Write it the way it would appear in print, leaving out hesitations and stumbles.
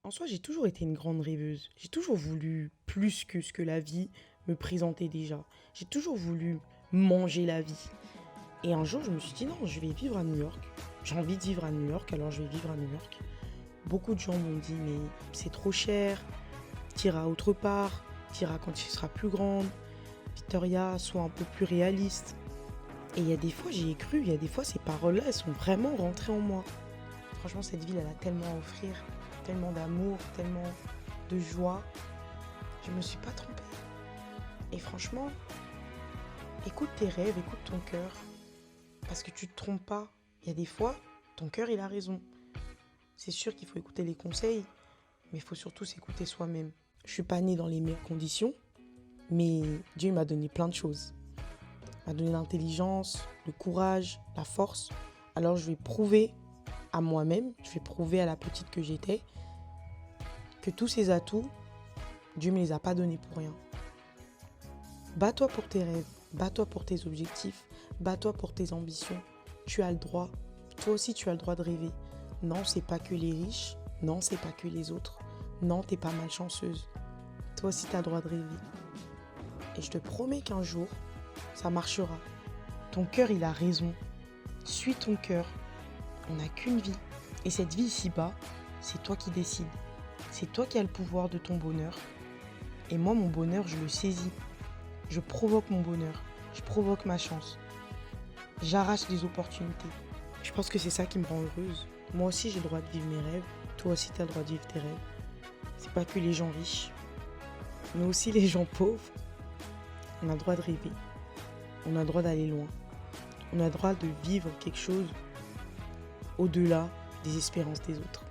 En soi, j'ai toujours été une grande rêveuse. J'ai toujours voulu plus que ce que la vie me présentait déjà. J'ai toujours voulu manger la vie. Et un jour, je me suis dit non, je vais vivre à New York. J'ai envie de vivre à New York, alors je vais vivre à New York. Beaucoup de gens m'ont dit mais c'est trop cher, t'iras autre part, t'iras quand tu seras plus grande. Victoria, sois un peu plus réaliste. Et il y a des fois, j'y ai cru, il y a des fois, ces paroles-là, elles sont vraiment rentrées en moi. Franchement, cette ville, elle a tellement à offrir, tellement d'amour, tellement de joie. Je me suis pas trompée. Et franchement, écoute tes rêves, écoute ton cœur. Parce que tu te trompes pas. Il y a des fois, ton cœur, il a raison. C'est sûr qu'il faut écouter les conseils, mais il faut surtout s'écouter soi-même. Je suis pas née dans les meilleures conditions, mais Dieu m'a donné plein de choses. Il m'a donné l'intelligence, le courage, la force. Alors je vais prouver à moi-même, je vais prouver à la petite que j'étais, que tous ces atouts, Dieu ne me les a pas donnés pour rien. Bats-toi pour tes rêves, bats-toi pour tes objectifs, bats-toi pour tes ambitions. Tu as le droit, toi aussi tu as le droit de rêver. Non, c'est pas que les riches, non, c'est pas que les autres. Non, t'es pas malchanceuse. Toi aussi t'as le droit de rêver. Et je te promets qu'un jour, ça marchera. Ton cœur, il a raison. Suis ton cœur. On n'a qu'une vie. Et cette vie ici-bas, c'est toi qui décides. C'est toi qui as le pouvoir de ton bonheur. Et moi, mon bonheur, je le saisis. Je provoque mon bonheur. Je provoque ma chance. J'arrache des opportunités. Je pense que c'est ça qui me rend heureuse. Moi aussi, j'ai le droit de vivre mes rêves. Toi aussi, tu as le droit de vivre tes rêves. C'est pas que les gens riches, mais aussi les gens pauvres. On a le droit de rêver. On a le droit d'aller loin. On a le droit de vivre quelque chose au-delà des espérances des autres.